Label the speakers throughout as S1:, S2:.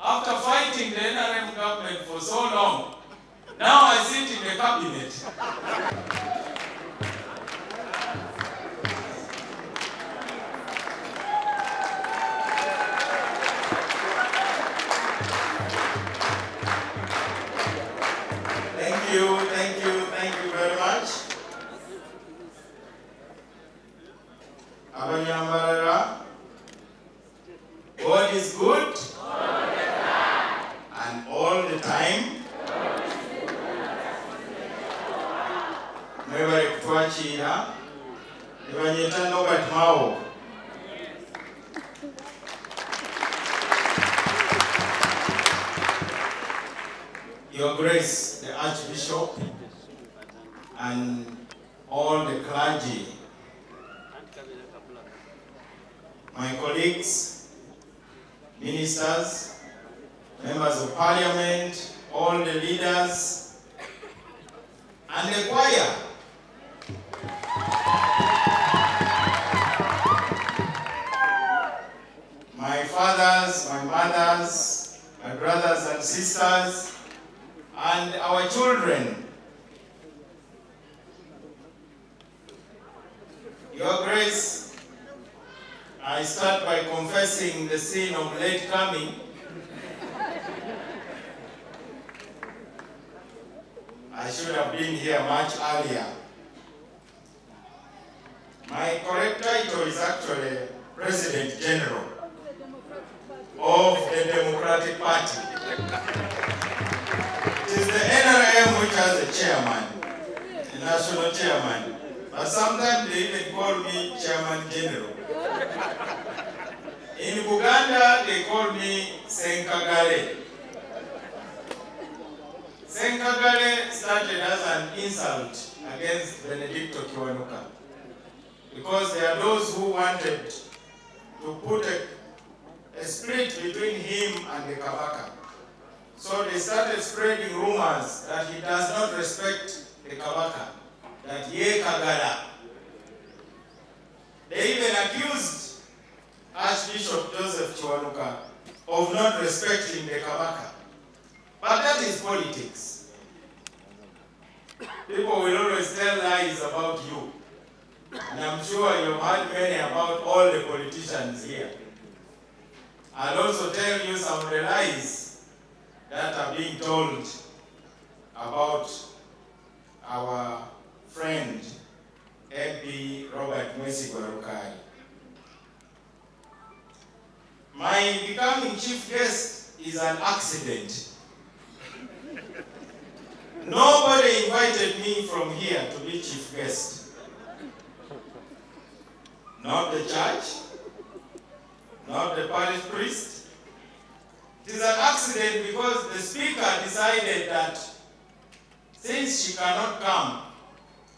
S1: After fighting the NRM government for so long, now I sit in the cabinet.
S2: Thank you very much. Abanyambarara, God is good and all the time. Mwebale kutwakira, nebanyeta Norbert Mao. Your Grace, the Archbishop, and all the clergy, my colleagues, ministers, members of parliament, all the leaders, and the choir. My fathers, my mothers, my brothers and sisters, and our children. Your Grace, I start by confessing the sin of late coming. I should have been here much earlier. My correct title is actually President General of the Democratic Party. It is the NRM which has a chairman, a national chairman. But sometimes they even call me Chairman General. In Buganda, they call me Senkagale. Senkagale started as an insult against Benedicto Kiwanuka, because there are those who wanted to put a split between him and the Kabaka. So they started spreading rumors that he does not respect the Kabaka, that ye Kagala. They even accused Archbishop Joseph Kiwanuka of not respecting the Kabaka. But that is politics. People will always tell lies about you. And I'm sure you've heard many about all the politicians here. I'll also tell you some of the lies that are being told about our friend, MP Robert Mwesigwa Rukai. My becoming chief guest is an accident. Nobody invited me from here to be chief guest. Not the church, not the parish priest. It is an accident because the speaker decided that since she cannot come,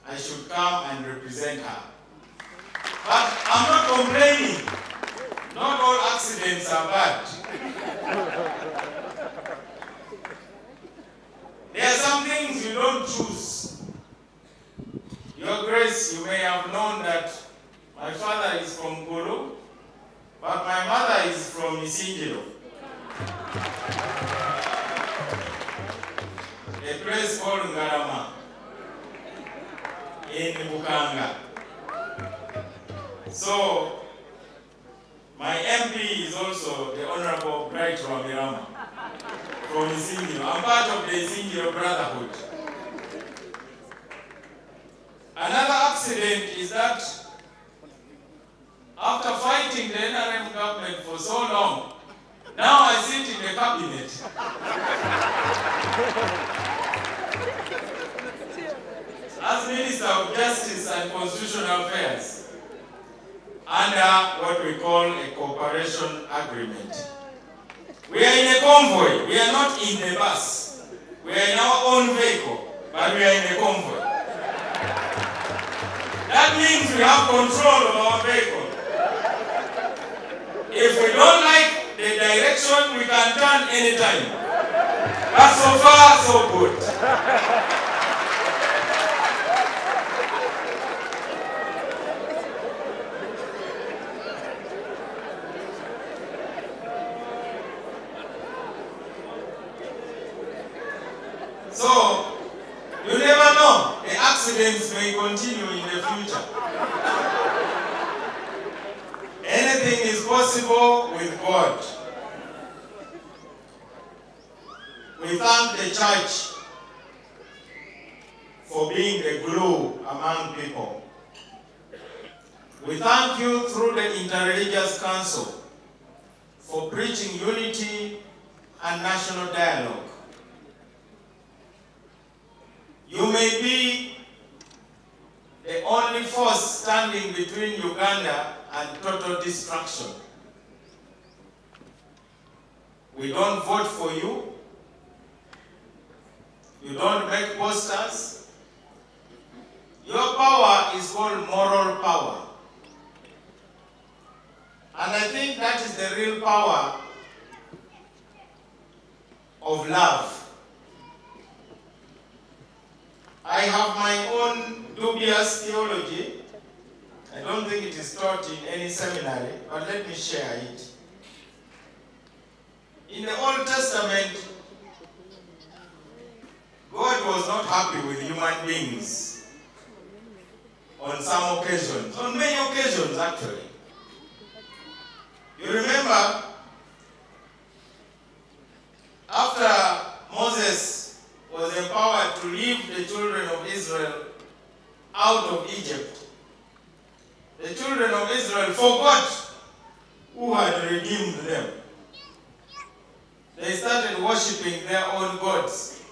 S2: I should come and represent her. But I'm not complaining. Not all accidents are bad. There are some things you don't choose. Your Grace, you may have known that my father is from Gulu, but my mother is from Isingiro, a place called Ngarama in Bukanga. So, my MP is also the Honorable Bright Ramirama from Isingiro. I'm part of the Isingiro Brotherhood. Another accident is that after fighting the NRM government for so long, now I sit in the cabinet. As Minister of Justice and Constitutional Affairs, under what we call a cooperation agreement. We are in a convoy. We are not in the bus. We are in our own vehicle, but we are in a convoy. That means we have control of our vehicle. If we don't like the direction, we can turn anytime. But so far, so good. So, you never know. The accidents may continue in the future. Anything is possible with God. We thank the church for being the glue among people. We thank you through the Interreligious Council for preaching unity and national dialogue. You may be the only force standing between Uganda and total destruction. We don't vote for you. You don't make posters. Your power is called moral power. And I think that is the real power of love. I have my own dubious theology. I don't think it is taught in any seminary, but let me share it. In the Old Testament, God was not happy with human beings on some occasions, on many occasions actually. You remember, after Moses was empowered to lead the children of Israel out of Egypt, the children of Israel forgot who had redeemed them. They started worshiping their own gods.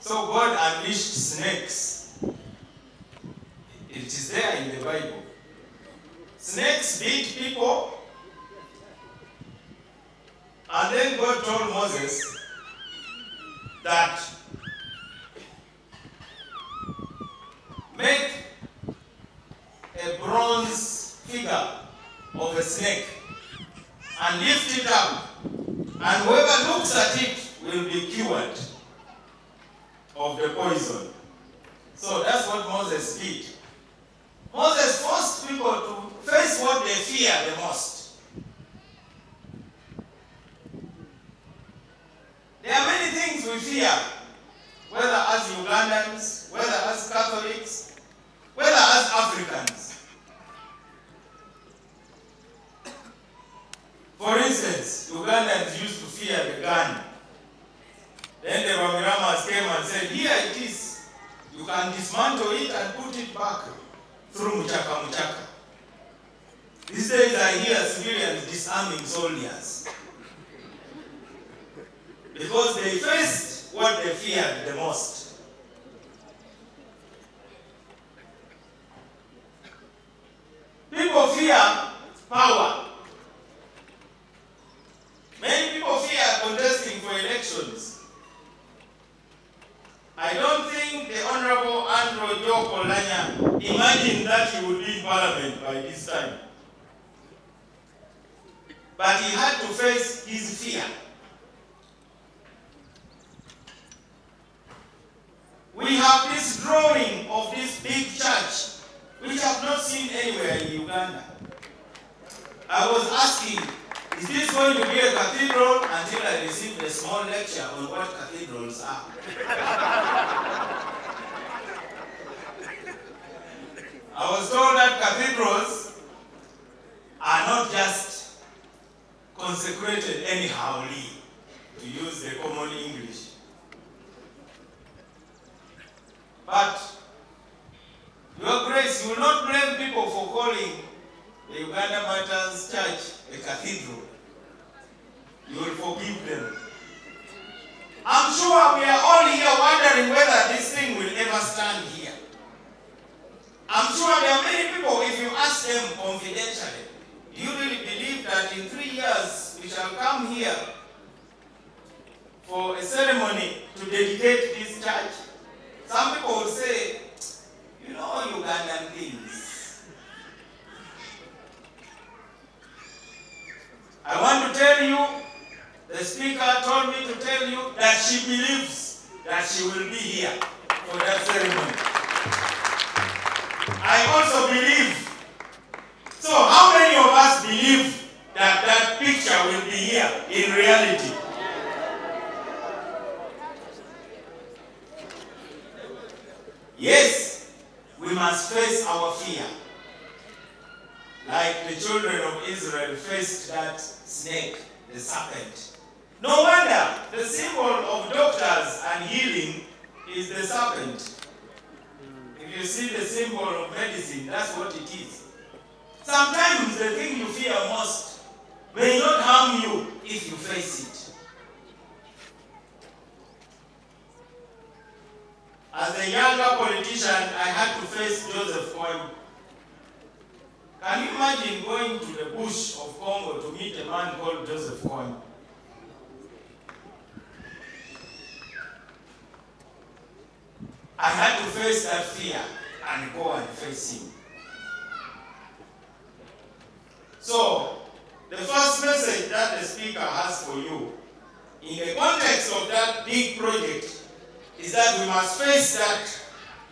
S2: So God unleashed snakes. It is there in the Bible. Snakes bit people. And then God told Moses that make a bronze figure of a snake and lift it up, and whoever looks at it will be cured of the poison. So that's what Moses did. Moses forced people to face what they fear the most. There are many things we fear, whether as Ugandans, whether as Catholics, whether as Africans. For instance, Ugandans used to fear the gun. Then the Bamiramas came and said, here it is. You can dismantle it and put it back through Muchaka Muchaka. These days I hear civilians disarming soldiers because they faced what they feared the most. People fear power. Many people fear contesting for elections. I don't think the Honorable Andrew Joko Lanya imagined that he would be in Parliament by this time. But he had to face his fear. We have this drawing of this big church, which I have not seen anywhere in Uganda. I was asking, is this going to be a cathedral, until I received a small lecture on what cathedrals are. I was told that cathedrals are not just consecrated anyhow, to use the common English. But, Your Grace, you will not blame people for calling the Uganda Martyrs Church a cathedral. You will forgive them. I'm sure we are all here wondering whether this thing will ever stand here. I'm sure there are many people, if you ask them confidentially, do you really believe that in 3 years we shall come here for a ceremony to dedicate this church? Some people will say, you know, Ugandan things. I want to tell you, the speaker told me to tell you that she believes that she will be here for that ceremony. I also believe. So how many of us believe that that picture will be here in reality? Yes, we must face our fear. Like the children of Israel faced that snake, the serpent. No wonder the symbol of doctors and healing is the serpent. If you see the symbol of medicine, that's what it is. Sometimes the thing you fear most may not harm you if you face it. As a younger politician, I had to face Joseph Kony. Can you imagine going to the bush of Congo to meet a man called Joseph Kony? I had to face that fear and go and face him. So, the first message that the speaker has for you, in the context of that big project, is that we must face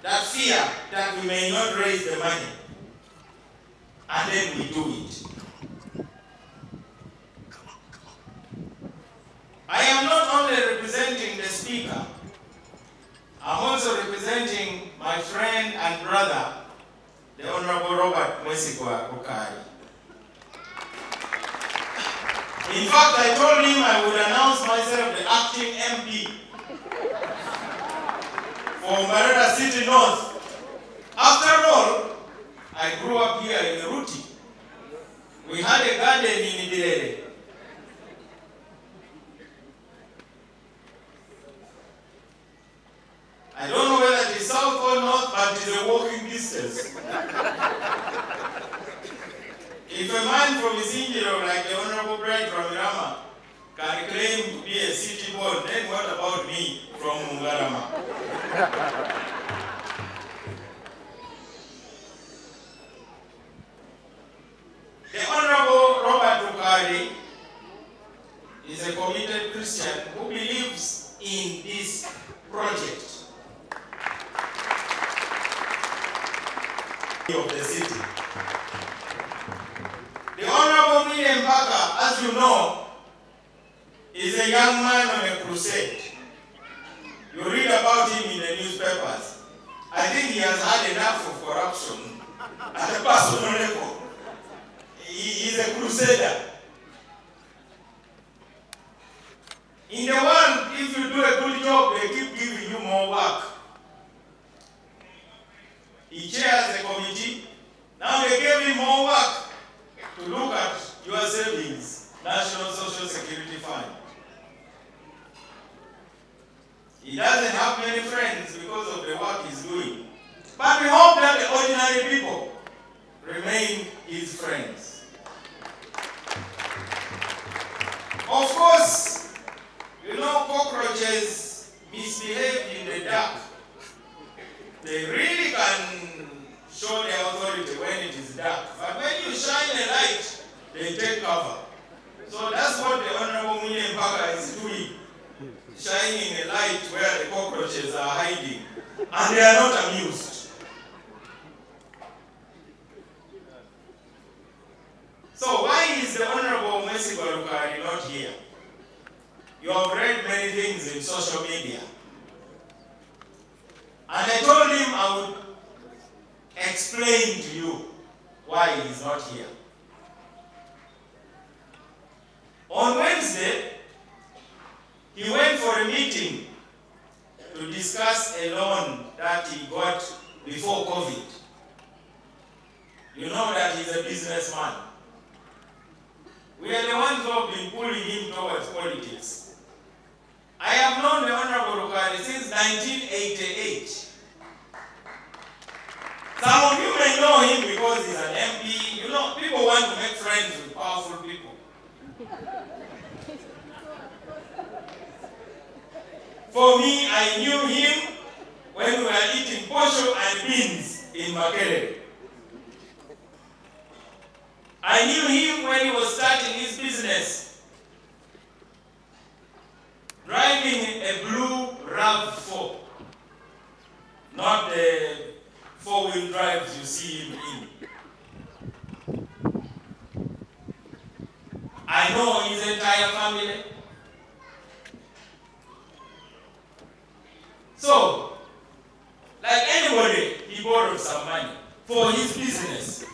S2: that fear that we may not raise the money. And then we do it. I am not only representing the speaker, I'm also representing my friend and brother, the Honorable Robert Mwesigwa Rukari. In fact, I told him I would announce myself the acting MP for Mbarara City North. After all, I grew up here in Ruti. We had a garden in Ibirere. I don't know whether it is south or north, but it is a walking distance. If a man from Isingiro, like the Honorable Bright from Irama, can claim to be a city board, then what about me from Mungarama? The Honorable Robert Rukari is a committed Christian who believes in this project of the city. The Honorable William Parker, as you know, is a young man on a crusade. You read about him in the newspapers. I think he has had enough of corruption at a personal level. He is a crusader. In the world, if you do a good job, they keep giving you more work. He chairs the committee. Now they gave him more work to look at your savings, National Social Security Fund. He doesn't have many friends because of the work he's doing. But we hope that the ordinary people remain his friends. Of course, you know, cockroaches misbehave in the dark. They really can show their authority when it is dark. But when you shine a light, they take cover. So that's what the Honorable William Parker is doing. Shining a light where the cockroaches are hiding. And they are not amused. So why is the Honorable Mwesigwa Rukari not here? You have read many things in social media. And I told him I would explain to you why he is not here. On Wednesday, he went for a meeting to discuss a loan that he got before COVID. You know that he's a businessman. We are the ones who have been pulling him towards politics. I have known the Honorable Rukari since 1988. Some of you may know him because he's an MP. You know, people want to make friends with powerful people. For me, I knew him when we were eating posho and beans in Makerere. I knew him when he was starting his business, driving a blue RAV4, not the four-wheel drives you see him in. I know his entire family. So, like anybody
S1: borrowed some money for his business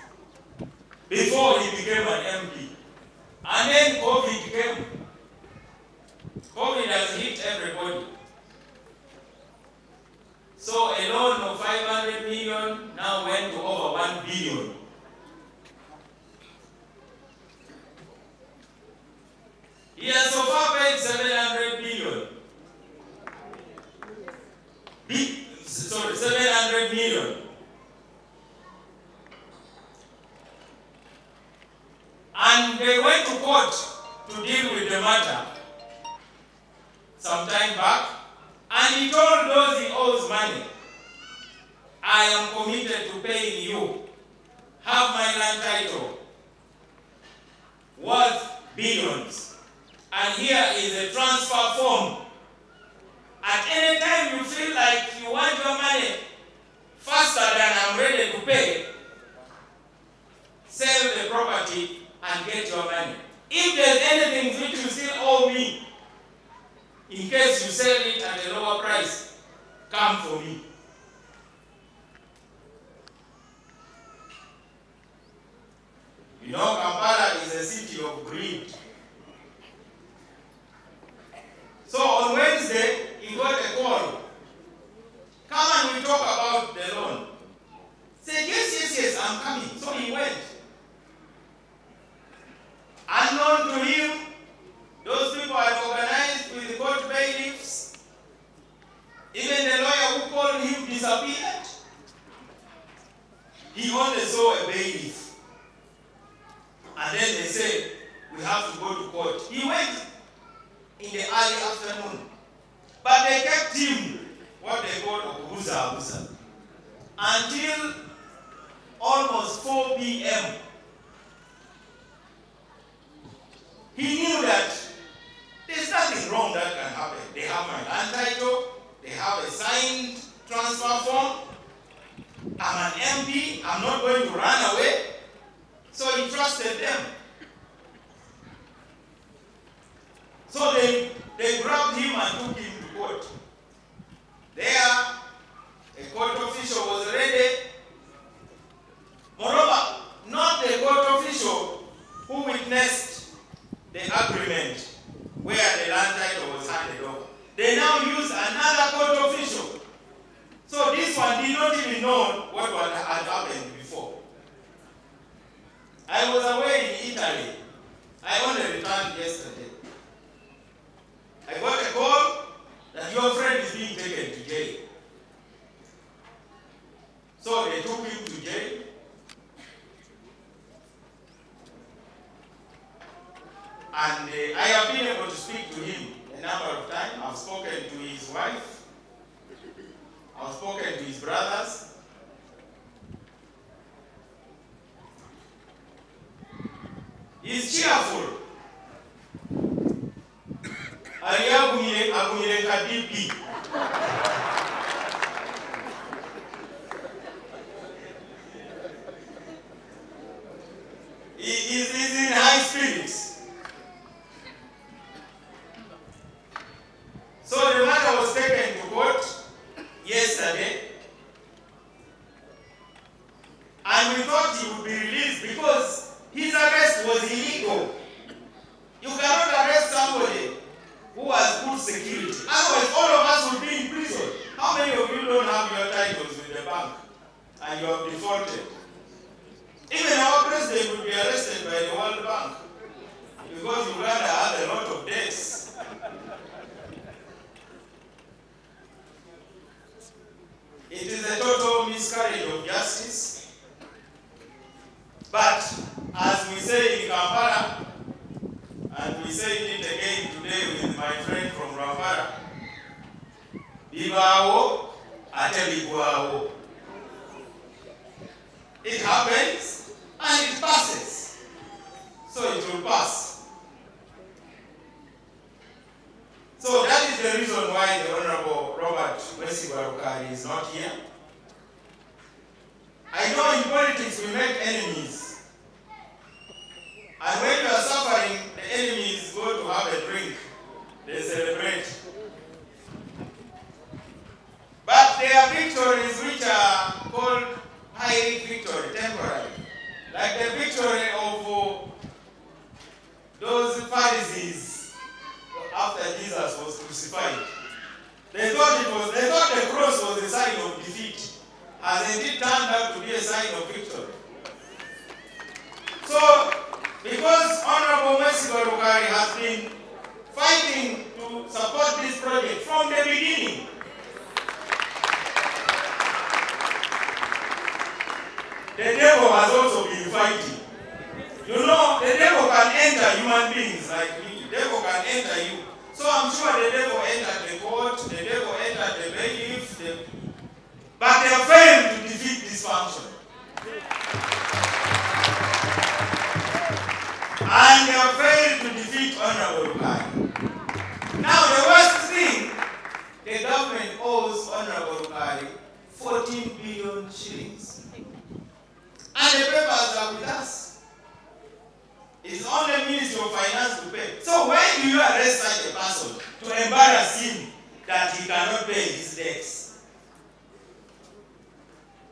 S1: before he became an MP. And then COVID came. COVID has hit everybody. So a loan of 500 million now went to over 1 billion. He has so far paid 700 billion. 700 million. And they went to court to deal with the matter some time back, and he told those he owes money, I am committed to paying you. Have my land title worth billions. And here is a transfer form. At any time you feel like you want your money faster than I'm ready to pay, sell the property and get your money. If there's anything which you still owe me, in case you sell it at a lower price, come for me. You know, Kampala is a city of greed. So on Wednesday, he got a call. Come and we talk about the loan. Said, yes, I'm coming. So he went. Unknown to him, those people had organized with the court bailiffs. Even the lawyer who called him disappeared. He only saw a bailiff. And then they said, we have to go to court. He went in the early afternoon. But they kept him, what they call Okubuza, until almost 4 p.m. He knew that there's nothing wrong that can happen. They have my land title, they have a signed transfer form. I'm an MP, I'm not going to run away. So he trusted them. So they grabbed him and took him to court. There, a court official was ready. Moreover, not the court official who witnessed the agreement where the land title was handed over. They now use another court official. So this one did not even know what had happened before. I was away in Italy. I only returned yesterday. I got a call that your friend is being taken to jail. So they took him to jail. And I have been able to speak to him a number of times. I've spoken to his wife. I've spoken to his brothers. He's cheerful. He's in high spirits. So the matter was taken to court yesterday. And we thought he would be released because his arrest was illegal. You cannot arrest somebody who has good security. Otherwise, all of us would be in prison. How many of you don't have your titles with the bank and you have defaulted? Even our president would be arrested by the World Bank because Uganda has a lot of debts. It is a total miscarriage of justice. But as we say in Kampala, and we say it again today with my friend from Rwanda, Bibawo, Atelibwawo. It happens and it passes. So it will pass. So that is the reason why the Honorable Robert Wesibarukari is not here. I know in politics we make enemies. And when you are suffering, the enemies go to have a drink. They celebrate. But there are victories which are called Pyrrhic victory, temporary. Like the victory of those Pharisees after Jesus was crucified. They thought the cross was a sign of defeat. Has indeed turned out to be a sign of victory. So, because Honorable Mwesiga Lugari has been fighting to support this project from the beginning, the devil has also been fighting. You know, the devil can enter human beings like me. The devil can enter you. So I'm sure the devil entered the court, the devil entered the bailiff, but they have failed to defeat this function. And they have failed to defeat Honorable Lugari. Now the worst thing, the government owes Honorable Lugari 14 billion shillings. And the papers are with us. It's on the Ministry of Finance to pay. So why do you arrest such a person to embarrass him that he cannot pay his debts?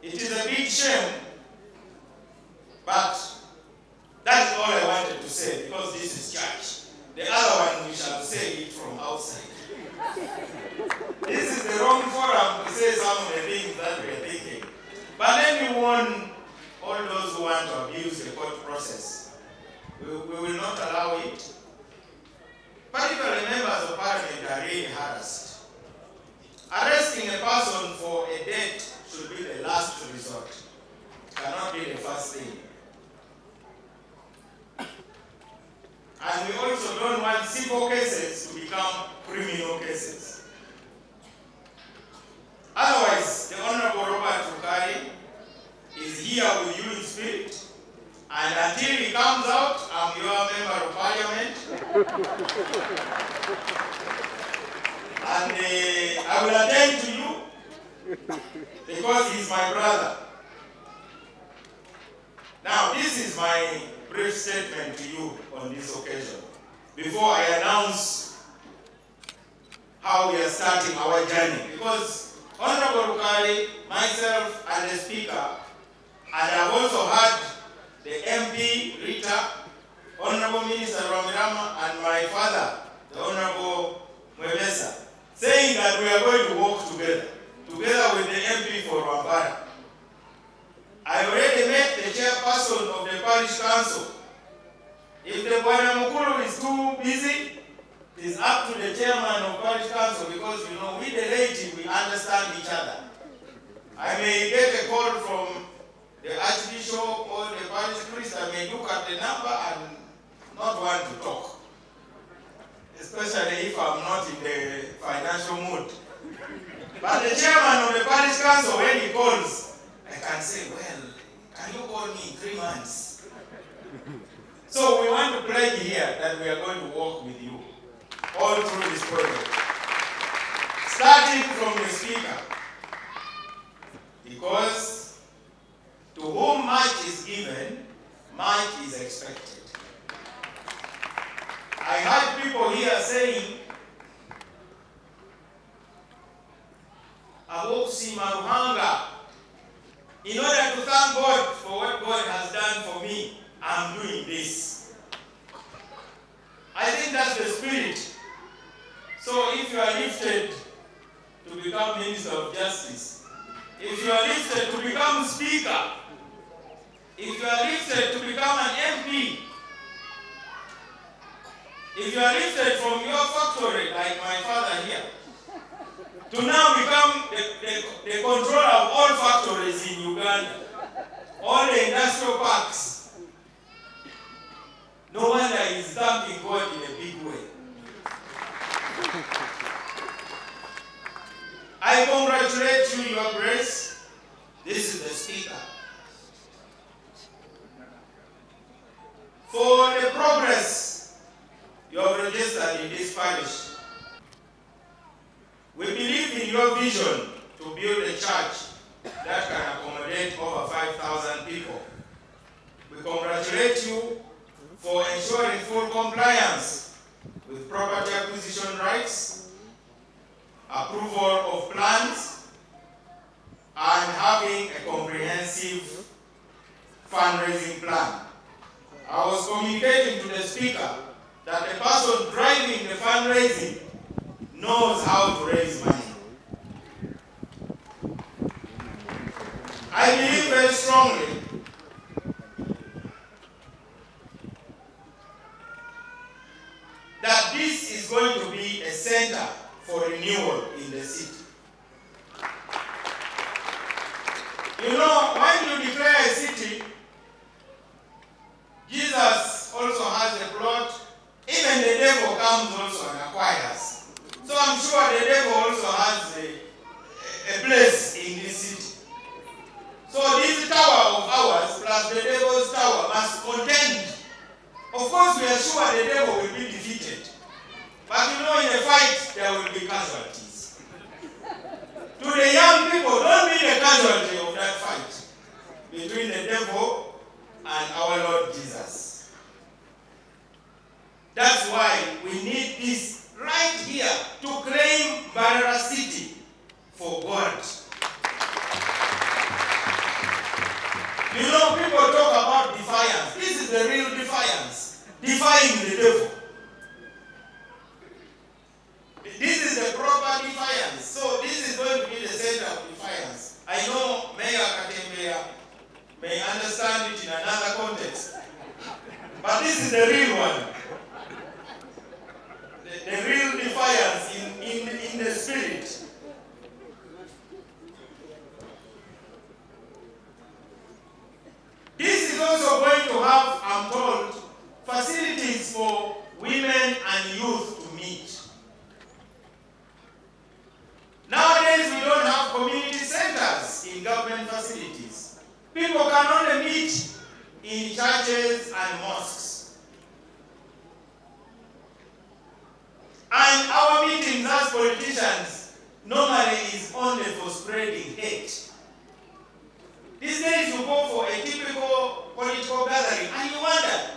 S1: It is a big shame, but that's all I wanted to say because this is church. The other one we shall say it from outside. This is the wrong forum to say some of the things that we are thinking. But let me warn all those who want to abuse the court process. We will not allow it. Particularly members of parliament are really harassed. Arresting a person for a debt should be the last resort. It cannot be the first thing. And we also don't want civil cases to become criminal cases. Otherwise, the Honorable Robert Lugari is here with you in spirit. And until he comes out, I'm your member of parliament. And I will attend to you because he's my brother. Now, this is my brief statement to you on this occasion. Before I announce how we are starting our journey. Because Honorable Lugari, myself, and the Speaker, and I've also had the MP, Rita, Honorable Minister Ramirama, and my father, the Honorable Mwebesa, saying that we are going to work together with the MP for Wambara. I already met the chairperson of the parish council. If the Bwana Mukulu is too busy, it's up to the chairman of parish council because, you know, we the laity, we understand each other. I may get a call from the archbishop or the parish priest. I may look at the number and not want to talk, especially if I'm not in the financial mood. But the chairman of the parish council, when he calls, I can say, well, can you call me in 3 months? So we want to pledge here that we are going to work with you all through this project. Starting from the speaker, because to whom much is given, much is expected. I heard people here saying, Awoksi Maruhanga, in order to thank God for what God has done for me, I'm doing this. I think that's the spirit. So if you are lifted to become Minister of Justice, if you are lifted to become Speaker, if you are lifted to become an MP, if you are lifted from your factory, like my father here, to now become the controller of all factories in Uganda, all the industrial parks, no wonder he's thanking God in a big way. I congratulate you, Your Grace. This is the Speaker. For the progress you have registered in this parish. We believe in your vision to build a church that can accommodate over 5,000 people. We congratulate you for ensuring full compliance with property acquisition rights, approval of plans,
S2: and having a comprehensive fundraising plan. I was communicating to the speaker that the person driving the fundraising knows how to raise money. I believe very strongly that this is going to be a center for renewal in the city. You know, when you declare a city, Jesus also has a plot. Even the devil comes also and acquires. So I'm sure the devil also has a place in this city. So this tower of ours plus the devil's tower must contend. Of course, we are sure the devil will be defeated. But you know, in a fight, there will be casualties. To the young people, don't be the casualty of that fight between the devil and our Lord Jesus. That's why we need this right here to claim Mbarara City for God. You know, people talk about defiance. This is the real defiance. Defying the devil. This is the proper defiance. So this is going to be the center of defiance. I know Mayor Katembeya may understand it in another context. But this is the real one. The real defiance in the spirit. This is also going to have, I'm told, facilities for women and youth to meet. Nowadays, we don't have community centers in government facilities. People can only meet in churches and mosques. And our meetings as politicians normally is only for spreading hate. These days you go for a typical political gathering and you wonder,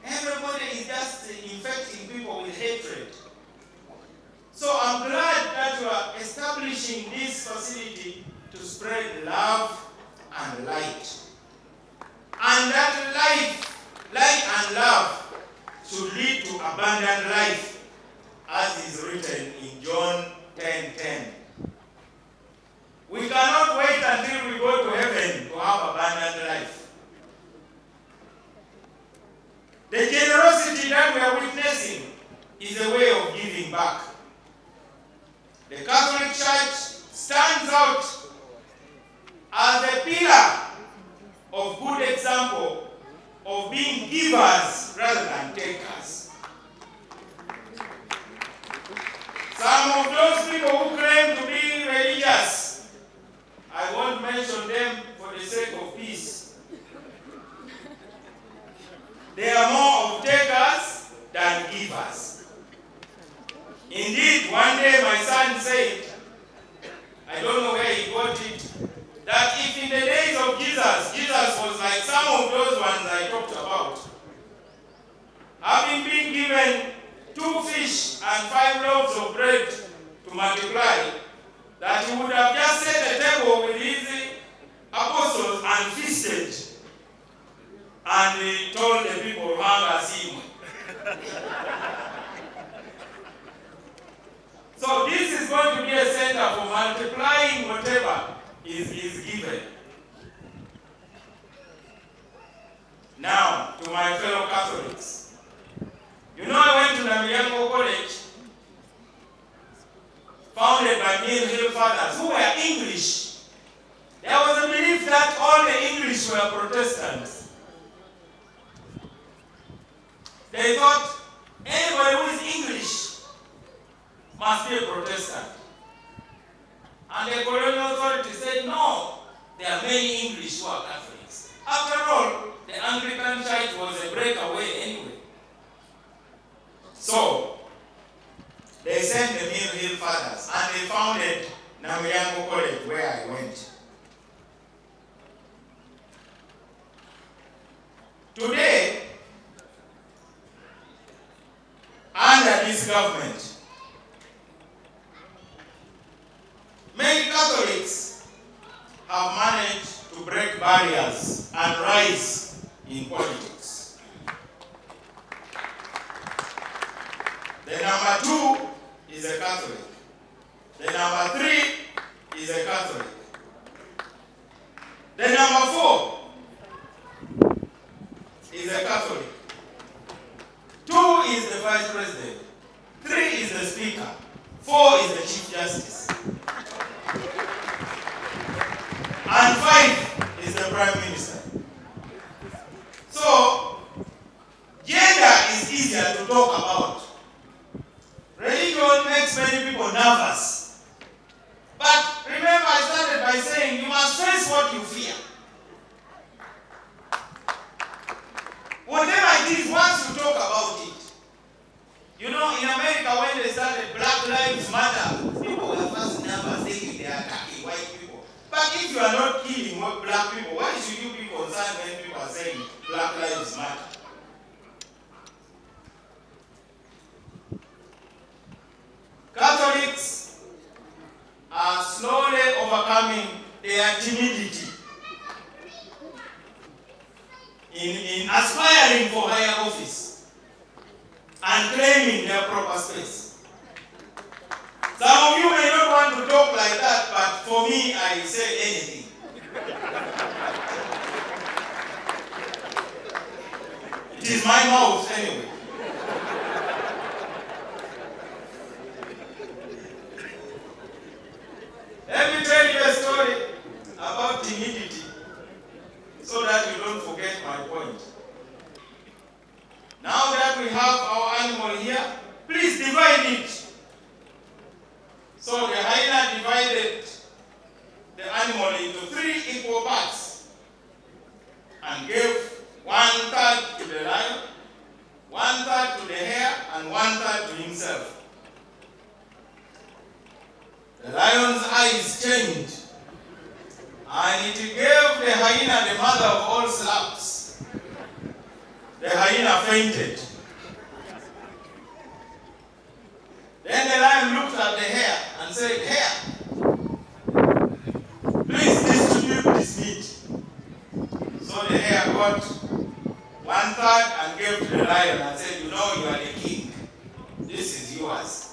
S2: everybody is just infecting people with hatred. So I'm glad that you are establishing this facility to spread love and light. And that light and love should lead to abundant life, as is written in John 10:10. We cannot wait until we go to heaven to have abundant life. The generosity that we are witnessing is a way of giving back. The Catholic Church stands out as a pillar of good example of being givers rather than takers. Some of those people who claim to be religious, I won't mention them for the sake of peace. They are more of takers than givers. Indeed, one day my son said, I don't know where he got it, that if in the days of Jesus, Jesus was like some of those ones I talked about, having been given 2 fish and 5 loaves of bread to multiply, that he would have just set a table with his apostles and feasted, and he told the people, hunger him. So this is going to be a center for multiplying whatever is given. Now, to my fellow Catholics. You know, I went to Namilyango College, founded by Mill Hill Fathers, who were English. There was a belief that all the English were Protestants. They thought anybody who is English must be a Protestant. And the colonial authority said, no, there are many English who are Catholics. After all, the Anglican Church was a breakaway anyway. So, they sent the Mill Hill Fathers and they founded Namilyango College, where I went. Today, under this government, many Catholics
S1: barriers and rise in politics. The number 2 is a Catholic. The number 3 is a Catholic. The number 4 is a Catholic. 2 is the Vice President. 3 is the Speaker. 4 is the Chief Justice. And 5 is the Prime Minister. So, gender is easier to talk about. Religion makes many people nervous. But remember, I started by saying you must face what you fear. Whatever it is, once you talk about it. You know, in America, when they started Black Lives Matter, people were first nervous thinking they are attacking white people. But if you are not killing black people, why should you be concerned when people are saying Black Lives Matter? Catholics are slowly overcoming their timidity in aspiring for higher office and claiming their proper space. Some of you may not want to talk like that, but for me, I say anything. It is my mouth anyway. Let me tell you a story about timidity so that you don't forget my point. Now that we have our animal here, please divide it. So the hyena divided the animal into 3 equal parts and gave 1/3 to the lion, 1/3 to the hare, and 1/3 to himself. The lion's eyes changed, and it gave the hyena the mother of all slaps. The hyena fainted. Then the lion looked at the hare and said, "Hare, please distribute this meat." So the hare got 1/3 and gave to the lion and said, "You know, you are the king. This is yours."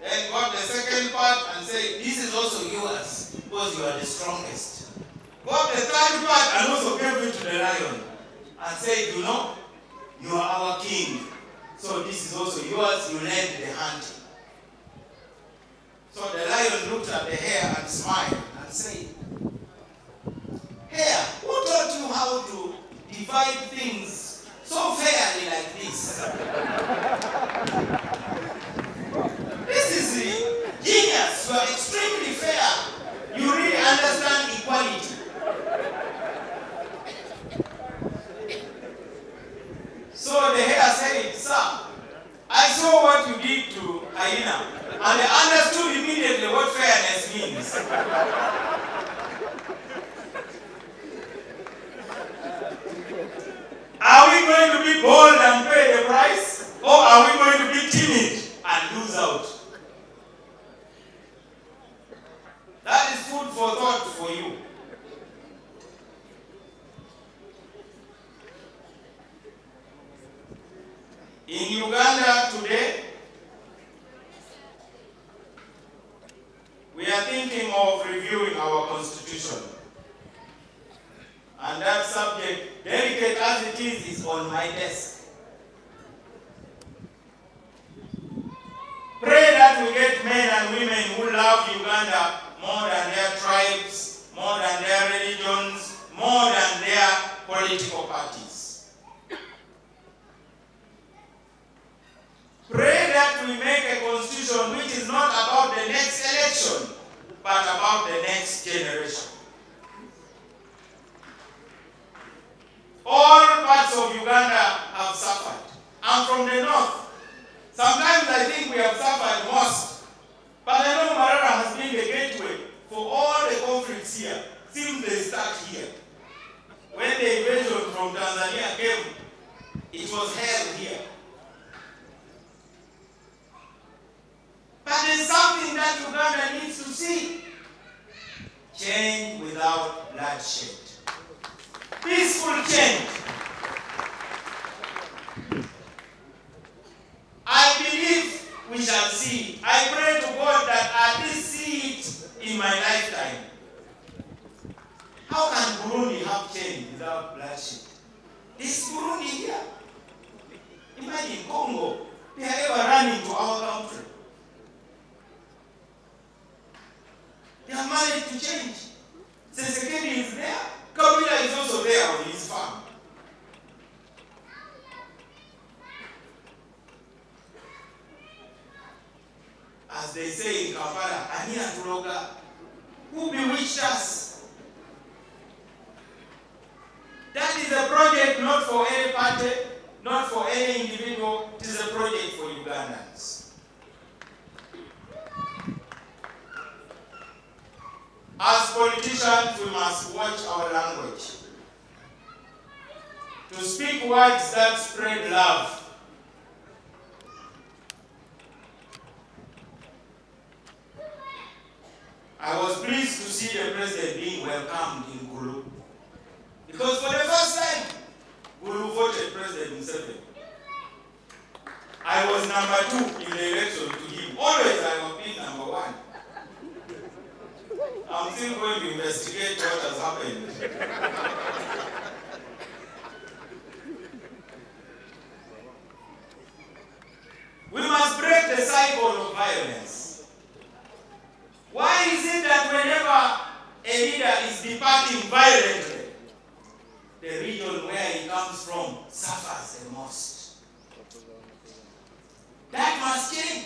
S1: Then got the second part and said, "This is also yours because you are the strongest." Got the 3rd part and also gave it to the lion and said, "You know, you are our king. So this is also yours. You led the hunting." So the lion looked at the hare and smiled and said, "Hare, who taught you how to divide things so fairly like this?" This is genius. You are extremely fair. You really understand equality. So the hare said, "Sir, I saw what you did to hyena, and I understood immediately what fairness means." Are we going to be bold and pay the price? Or are we going to be timid and lose out? That is food for thought for you. In Uganda today, we are thinking of reviewing our constitution. And that subject, delicate as it is on my desk. Pray that we get men and women who love Uganda more than their tribes, more than their religions, more than their political parties. Pray that we make a constitution which is not about the next election, but about the next generation. All parts of Uganda have suffered. I'm from the north. Sometimes I think we have suffered most. But I know Marara has been the gateway for all the conflicts here, since they start here. When the invasion from Tanzania came, it was held here. But there's something that Uganda needs to see. Change without bloodshed. peaceful change. I believe we shall see. I pray to God that I at least see it in my lifetime. How can Burundi have change without bloodshed? This Burundi here. Imagine Congo. They are ever running to our country. They have managed to change. Tshisekedi is there. Kabila is also there on his farm. As they say in Kampala, Ania Tuloga, who bewitched us? That is a project not for any party, not for any individual. It is a project for Ugandans. As politicians, we must watch our language. To speak words that spread love. I was pleased to see the president being welcomed in Gulu. Because for the first time, Gulu voted President Museveni. I was number 2 in the election to him. Always I have been number 1. I'm still going to investigate what has happened. We must break the cycle of violence. Why is it that whenever a leader is departing violently, the region where he comes from suffers the most? That must change.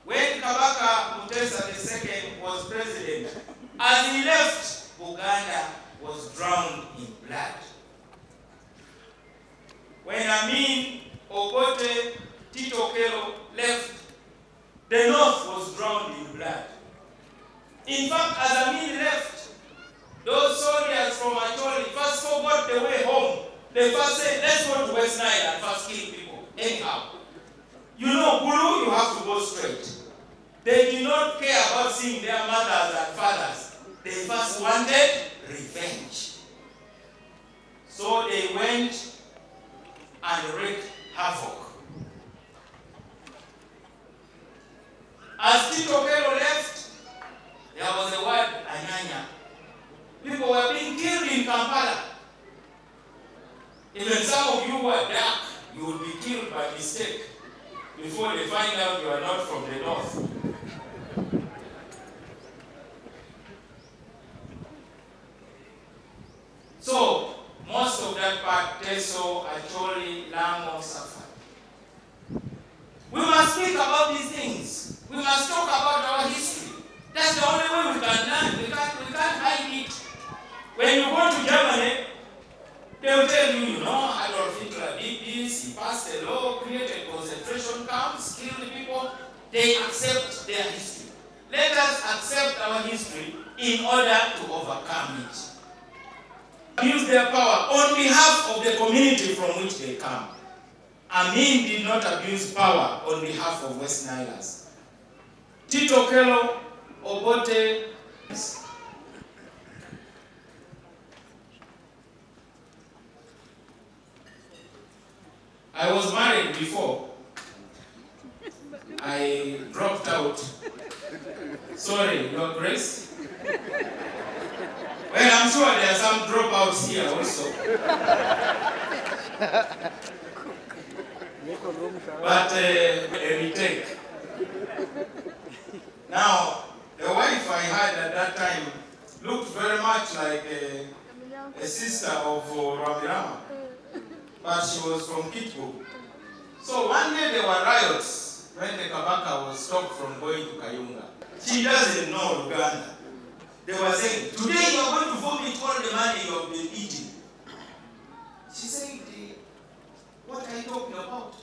S1: When Kabaka Mutesa II was president, as he left, Uganda was drowned in blood. When Amin Obote Tito Okello left, the north was drowned in blood. In fact, as Amin left, those soldiers from Acholi first forgot the way home. They first said, let's go to West Nile and first kill people. Anyhow. You know, Gulu, you have to go straight. They did not care about seeing their mothers and fathers. They first wanted revenge. So they went and wreaked havoc. As Tito Okello left, there was a word, Anyanya. People were being killed in Kampala. Even some of you who are dark, you will be killed by mistake before they find out you are not from the north. So, most of that part, Teso, Acholi, Lango, suffered. We must speak about these things. We must talk about our history. That's the only way we can learn. We can't hide it. When you go to Germany, they will tell you, you know, Adolf Hitler did this, he passed a law, created concentration camps, killed people. They accept their history. Let us accept our history in order to overcome it. Use their power on behalf of the community from which they come. Amin did not abuse power on behalf of West Nilers. Tito Okello, Obote, I was married before. I dropped out. Sorry, Your Grace. Well, I'm sure there are some dropouts here also. But a retake. Now, the wife I had at that time looked very much like a sister of Ramirama. But she was from Kitbu. So one day there were riots when the Kabaka was stopped from going to Kayunga. She doesn't know Uganda. They were saying, today you are going to vomit all the money you have been eating. She said, what are you talking about?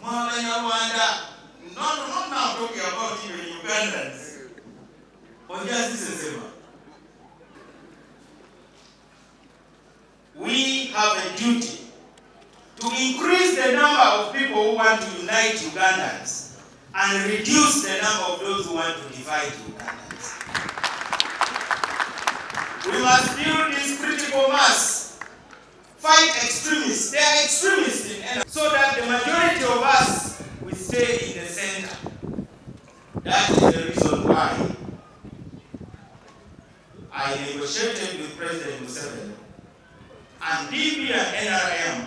S1: Not now talking about even Ugandans. But just this is Zema. We have a duty to increase the number of people who want to unite Ugandans and reduce the number of those who want to divide Ugandans. We must build this critical mass. Fight extremists. They are extremists in NRM. So that the majority of us will stay in the center. That is the reason why I negotiated with President Museveni and DP and NRM.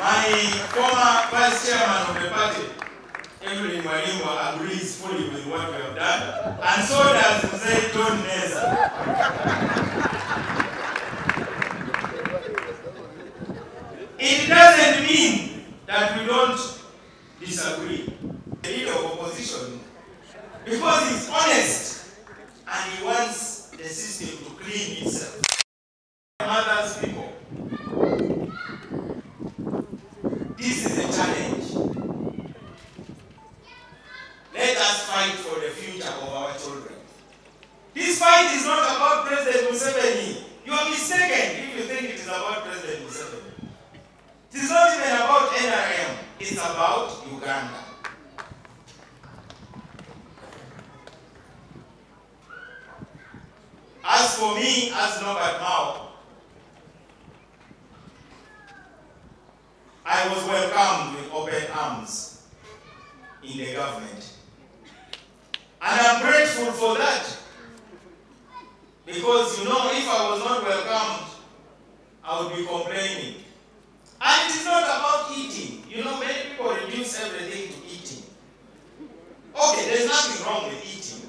S1: My former vice chairman of the party, Emily Mwalimu, agrees fully with what we have done, and so does Mzee John Neza. It doesn't mean that we don't disagree. The leader of opposition, because he's honest and he wants the system to clean itself. Others people, this is a challenge. Let us fight for the future of our children. This fight is not about President Museveni. You are mistaken if you think it is about President Museveni. It is not even about NRM. It's about Uganda. As for me, as Norbert Mao, I was welcomed with open arms in the government. And I'm grateful for that. Because, you know, if I was not welcomed, I would be complaining. And it is not about eating. You know, many people reduce everything to eating. Okay, there's nothing wrong with eating.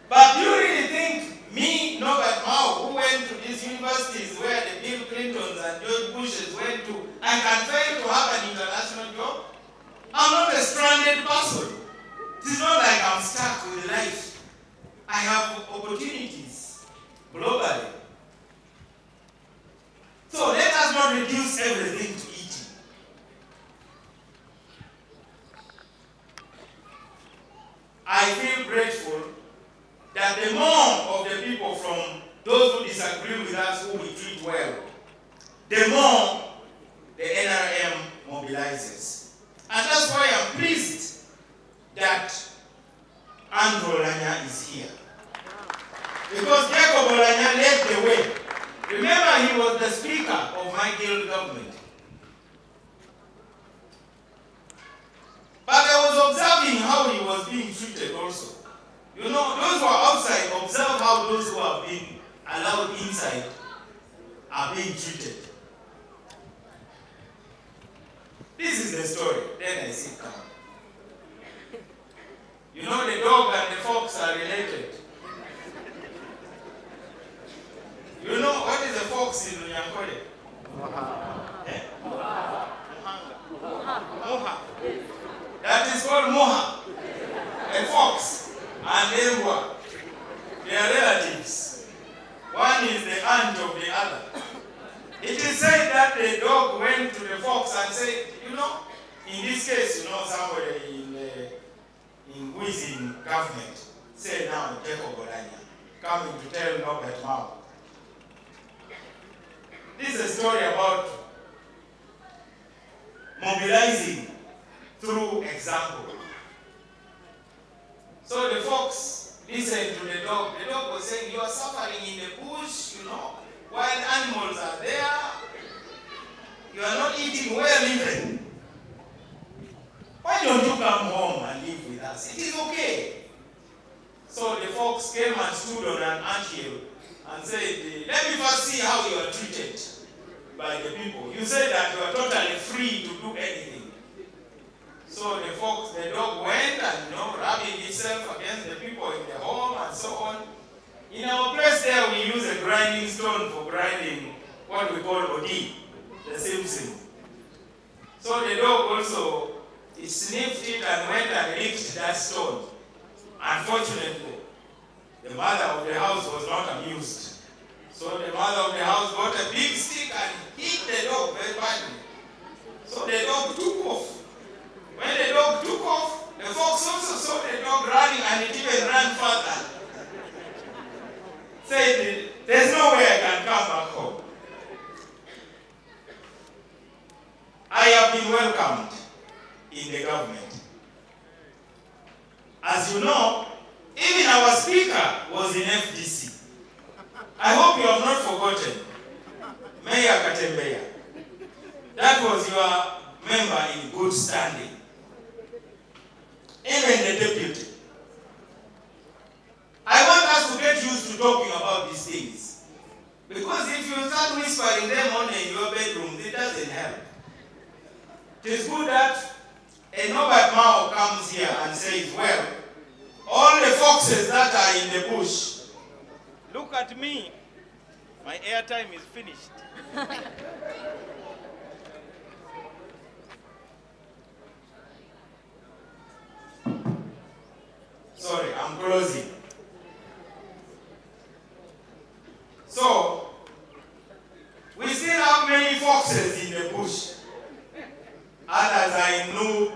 S1: But do you really think me, Norbert Mao, who went to these universities where the Bill Clintons and George Bushes went to, I can fail to have an international job? I'm not a stranded person. It is not like I'm stuck with life. I have opportunities globally. So let us not reduce everything to eating. I feel grateful that the more of the people from those who disagree with us who we treat well, the more the NRM mobilizes. And that's why I'm pleased that Andrew Olanya is here. Because Jacob Olanya led the way. Remember, he was the speaker of my guild government. But I was observing how he was being treated also. You know, those who are outside observe how those who have been allowed inside are being treated. This is the story. Then I sit down. You know, the dog and the fox are related. You know what is a fox in Nyankole? Moha. Moha. That is called Moha. A fox and Embwa. They are relatives. One is the aunt of the other. It is said that the dog went to the fox and said, you know, in this case, you know, somebody who is in government said now, Jacob Olanya, coming to tell Norbert Mao. This is a story about mobilizing through example. So the fox listened to the dog. The dog was saying, you are suffering in the bush, you know, wild animals are there. You are not eating well even. Why don't you come home and live with us? It is okay. So the fox came and stood on an anthill and said, let me first see how you are treated by the people. You said that you are totally free to do anything. So the dog went and, you know, rubbing itself against the people in the home and so on. In our place there, we use a grinding stone for grinding what we call odi, the Simpson. So the dog also, it sniffed it and went and licked that stone. Unfortunately, the mother of the house was not amused. So the mother of the house got a big stick and hit the dog very badly. So the dog took off. When the dog took off, the fox also saw the dog running and it even ran further. Said, there's no way I can come back home. I have been welcomed in the government. As you know, if Even our speaker was in FDC. I hope you have not forgotten. Mayor Katembeya. That was your member in good standing. Even the deputy. I want us to get used to talking about these things. Because if you start whispering them only in your bedrooms, it doesn't help. It is good that a Norbert Mao comes here and says, well, all the foxes that are in the bush, look at me. My airtime is finished. Sorry, I'm closing. So, we still have many foxes in the bush. Others are in Loop,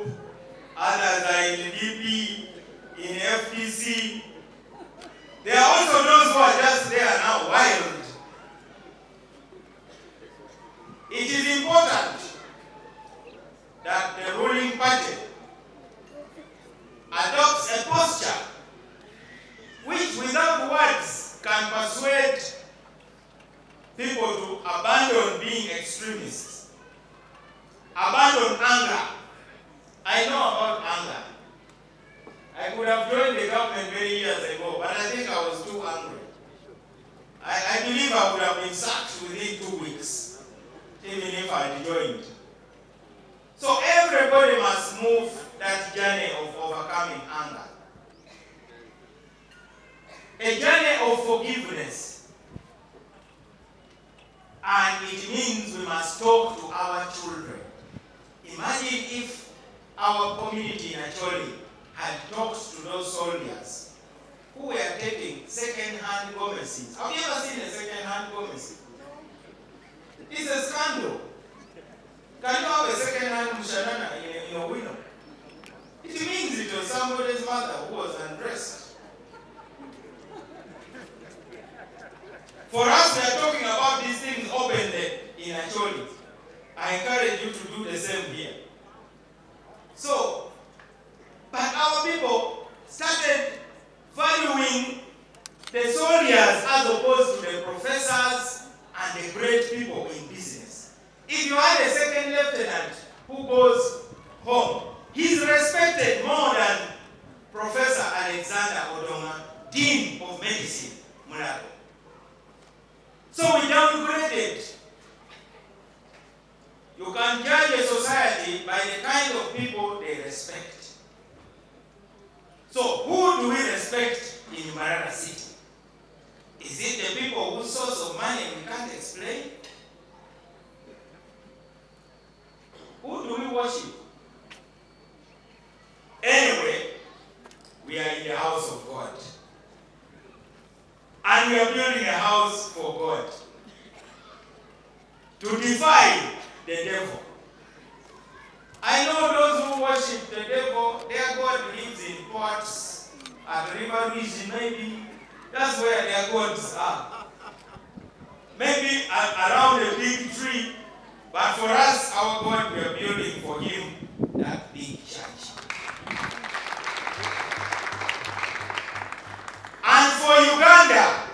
S1: others are in DP, in FDC. There are also those who are just there now, wild. It is important that the ruling party adopts a posture which without words can persuade people to abandon being extremists, abandon anger. I know about anger. I could have joined the government many years ago, but I think I was too angry. I believe I would have been sacked within 2 weeks, even if I had joined. So everybody must move that journey of overcoming anger. A journey of forgiveness. And it means we must talk to our children. Imagine if our community in Acholi had talked to those soldiers who were taking second-hand Gomeses. Have you ever seen a second-hand Gomesi? It's a scandal. Can you have a second-hand Mushanana in a window? It means it was somebody's mother who was undressed. For us, we are talking about these things openly in Acholi. I encourage you to do the same here. So, but our people started valuing the soldiers as opposed to the professors and the great people in business. If you had a second lieutenant who goes home, he's respected more than Professor Alexander Odonga, Dean of Medicine, Mulago. So we downgraded. You can judge a society by the kind of people they respect. So who do we respect in Marara City? Is it the people whose source of money we can't explain? Who do we worship? Anyway, we are in the house of God. And we are building a house for God. To defy the devil. I know those who worship the devil, their God lives in pots, at River Region, maybe. That's where their gods are. Maybe around a big tree. But for us, our God, we are building for him that big church. And for Uganda,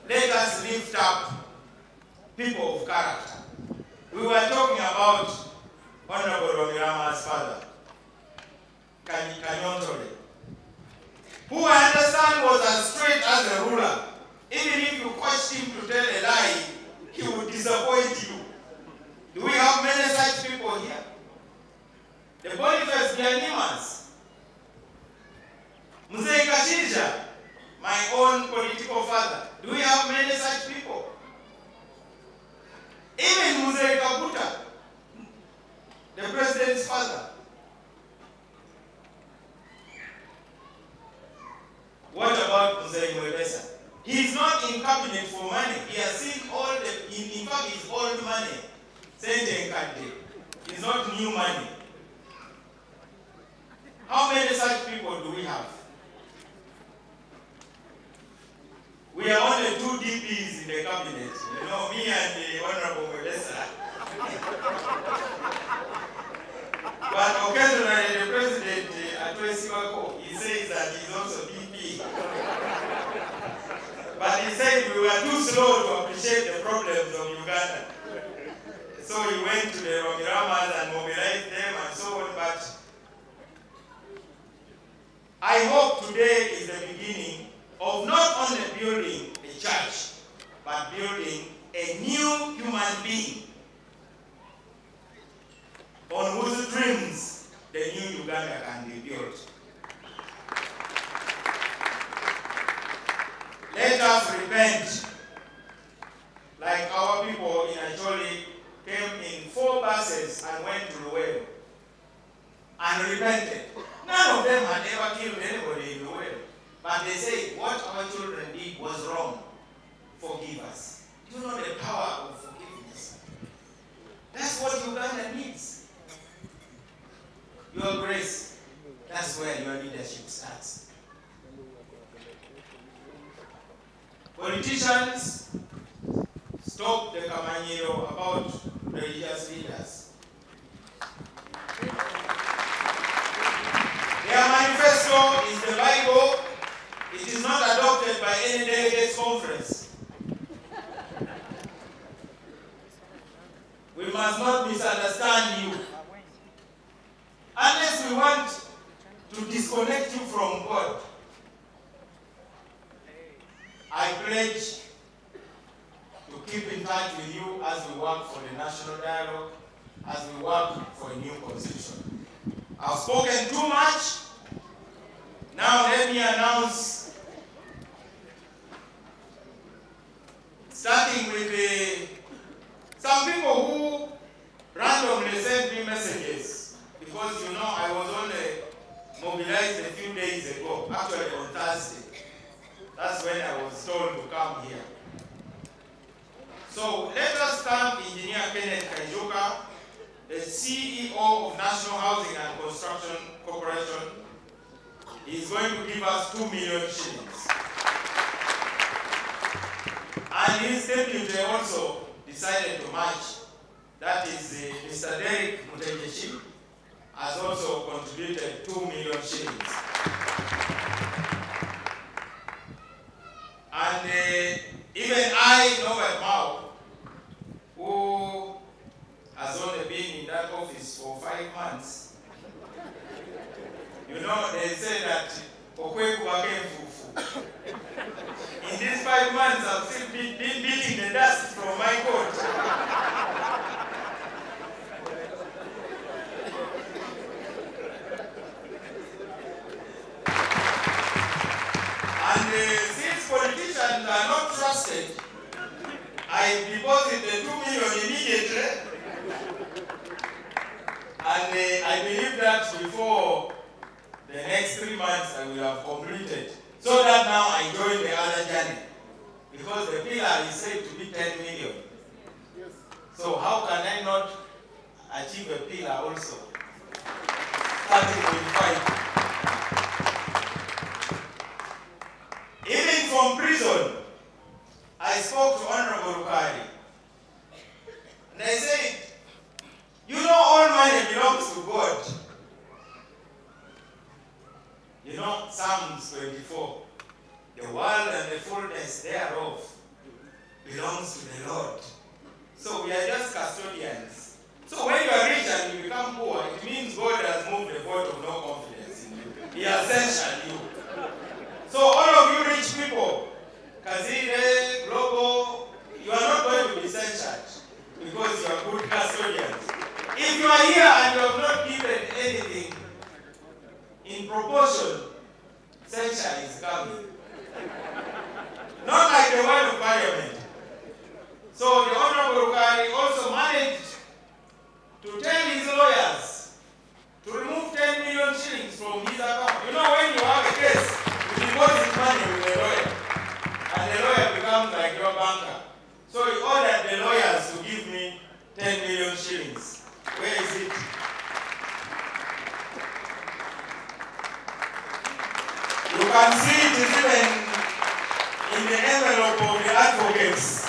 S1: let us lift up people of character. We were talking about Honorable Romirama's father, Kanyontole, who I understand was as straight as a ruler. Even if you coached him to tell a lie, he would disappoint you. Do we have many such people here? The Boniface Bianimas, Mzee Kashija, my own political father. Do we have many such people? Even Mzee Kabuta, the president's father. What about Mzee Mwebesa? He is not in cabinet for money. He has seen all the, in fact, his old money. It's not new money. How many such people do we have? We are only 2 DPs in the cabinet. You know, me and the Honorable Mwebesa. But occasionally the president, he says that he's also DP. So he went to the Romiramas and mobilized them and so on. But I hope today is the beginning of not only building a church, but building a new human being on whose dreams the new Uganda can be built. Let us repent, like our people in Acholi came in 4 buses and went to Luweero and repented. None of them had ever killed anybody in Luweero, but they say what our children did was wrong. Forgive us. You know the power of forgiveness. That's what Uganda needs. Your grace, that's where your leadership starts. Politicians, stop the Kamanyiro about religious leaders. Their manifesto is the Bible. It is not adopted by any delegates conference. We must not misunderstand you. Unless we want to disconnect you from God. I pledge to keep in touch with you as we work for the national dialogue, as we work for a new constitution. I've spoken too much. Now let me announce, starting with some people who randomly sent me messages, because you know I was only mobilized a few days ago, actually on Thursday. That's when I was told to come here. So let us thank Engineer Kenneth Kaijuka, the CEO of National Housing and Construction Corporation. He's going to give us 2 million shillings. And his deputy also decided to match. That is Mr. Derek Mutejeshi has also contributed 2 million shillings. And even I, Norbert Mao, who has only been in that office for 5 months, you know, they say that in these 5 months, I've still been beating the dust from my coat. And since politicians are not trusted, I deposit the 2 million immediately. And I believe that before the next 3 months I will have completed. So that now I join the other journey. Because the pillar is said to be 10 million. So how can I not achieve a pillar also? Starting with 5. Even from prison, I spoke to Honorable Rukari. And I said, you know all money belongs to God. You know, Psalms 24, the world and the fullness thereof belongs to the Lord. So we are just custodians. So when you are rich and you become poor, it means God has moved the vote of no confidence in you. He has censured you. So all of you rich people, Kazire, Global, you are not going to be censured because you are good custodians. If you are here and you have not given anything in proportion, censure is coming. Not like the one of Parliament. So the Honorable Rukari also managed to tell his lawyers to remove 10 million shillings from his account. You know, when you have a case, you deposit money with the lawyer, and the lawyer becomes like your banker. So he ordered the lawyers to give me 10 million shillings. Where is it? You can see it is even in the envelope of the advocates.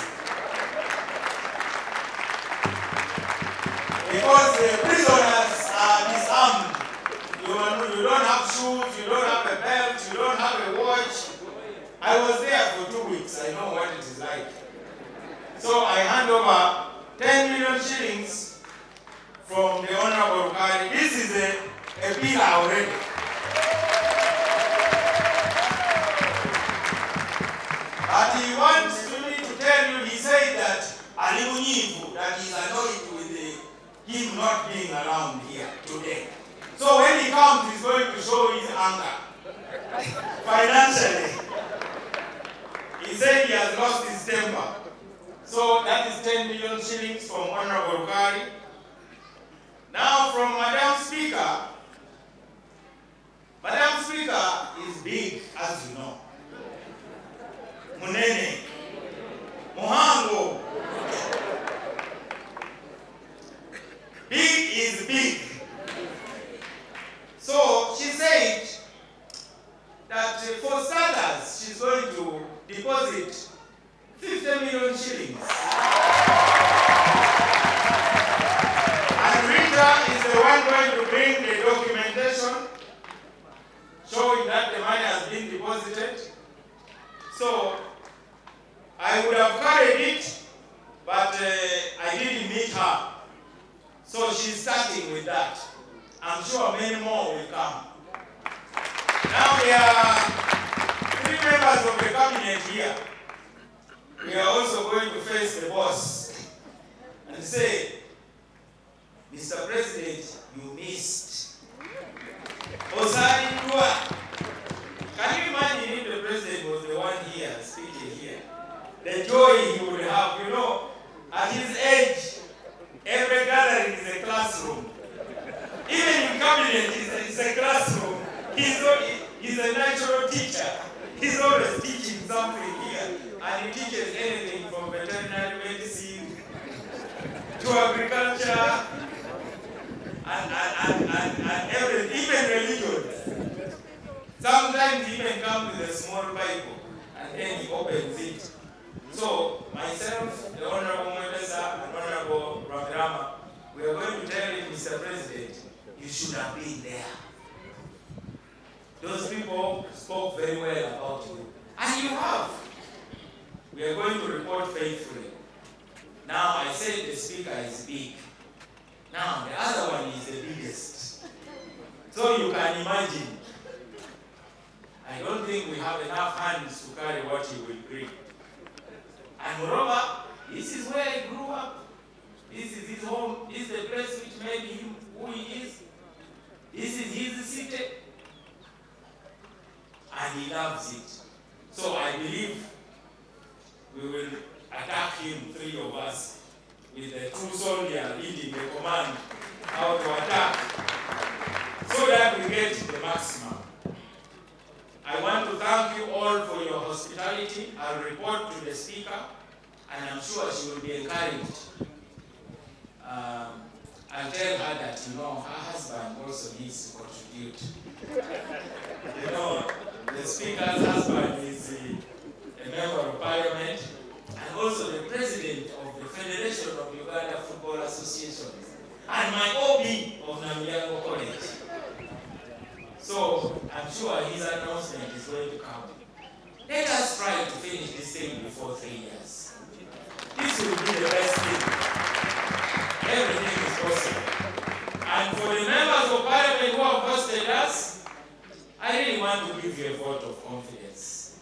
S1: Because the prisoners are disarmed. You don't have shoes, you don't have a belt, you don't have a watch. I was there for 2 weeks. I know what it is like. So I hand over
S2: 10 million shillings from the Honorable Rukari. This is a pillar already. But he wants me to tell you, he said that Ali Munyivu, that is annoyed with him not being around here today. So when he comes, he's going to show his anger financially. He said he has lost his temper. So that is 10 million shillings from Honorable Rukari. Now from Madam Speaker. Madam Speaker is big, as you know. Munene. Muhango. Big is big. So she said that for starters, she's going to deposit 50 million shillings. And Rita is the one going to bring the documentation showing that the money has been deposited. So I would have carried it, but I didn't meet her. So she's starting with that. I'm sure many more will come. Now there are 3 members of the cabinet here. We are also going to face the boss and say, Mr. President, you missed. Osari Dua. Can you imagine if the president was the one here, speaking here? The joy he would have, you know, at his age, every gathering is a classroom. Even in cabinet, it's a classroom. He's a natural teacher. He's always teaching something here. And he teaches anything from veterinary medicine to agriculture and everything, even religion. Sometimes he even comes with a small Bible and then he opens it. So myself, the Honorable Mwendesa and Honorable Ramirama, we are going to tell you, Mr. President, you should have been there. Those people spoke very well about you. And you have. We are going to report faithfully. Now I said the speaker is big. Now the other one is the biggest. So you can imagine. I don't think we have enough hands to carry what he will bring. And moreover, this is where he grew up. This is his home. This is the place which made him who he is. This is his city. And he loves it. So I believe we will attack him, 3 of us, with the true soldier leading the command how to attack, so that we get the maximum. I want to thank you all for your hospitality. I'll report to the speaker, and I'm sure she will be encouraged. I'll tell her that, you know, her husband also needs to contribute. You know, the speaker's husband is a member of parliament and also the president of the Federation of Uganda Football Association and my OB of Namilyango College. So I'm sure his announcement is going to come. Let us try to finish this thing before 3 years. This will be the best thing. Everything is possible. And for the members of parliament who have hosted us, I really want to give you a vote of confidence.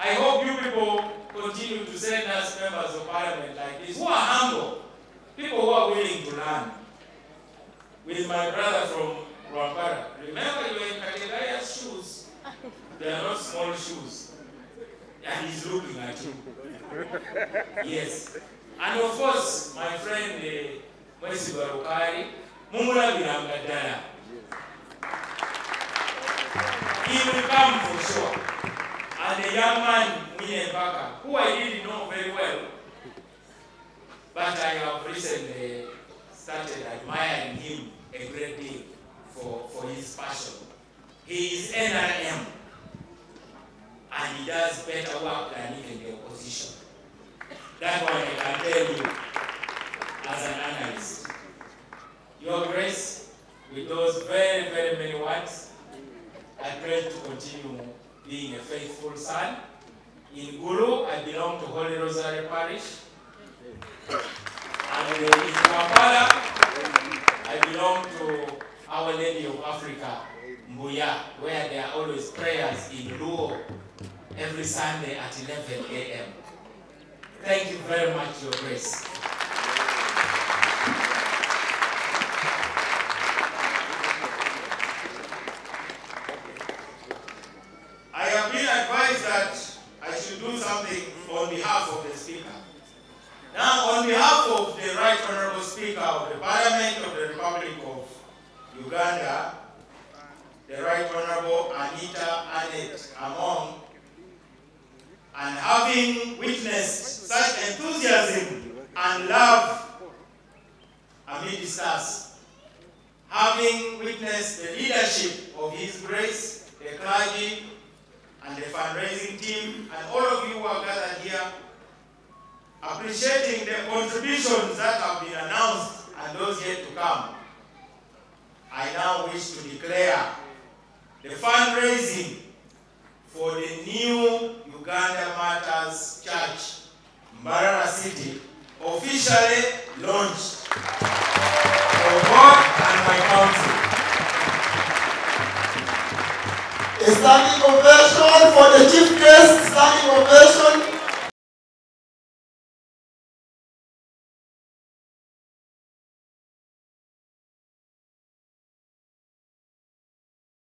S2: I hope you people continue to send us members of parliament like this, who are humble, people who are willing to learn. With my brother from Rwambara, remember you were in Kategaria's shoes. They are not small shoes. And he's looking at you. Yes. And of course, my friend Mwesi Barukari, Mumula Birangadara. He will come for sure. And a young man, Mine Baka, who I didn't know very well, but I have recently started admiring him a great deal for his passion. He is NRM, and he does better work than even the opposition. That one I can tell you as an analyst. Your Grace, with those very, very many words, I pray to continue being a faithful son. In Gulu, I belong to Holy Rosary Parish. Right Honorable Speaker of the Parliament of the Republic of Uganda, the Right Honorable Anita Annette Among, and having witnessed such enthusiasm and love amidst us, having witnessed the leadership of His Grace, the clergy, and the fundraising team, and all of you who are gathered here, appreciating the contributions that have been announced and those yet to come, I now wish to declare the fundraising for the new Uganda Matters Church, Mbarara City, officially launched for God and my country.
S3: A standing ovation for the chief guest, standing ovation.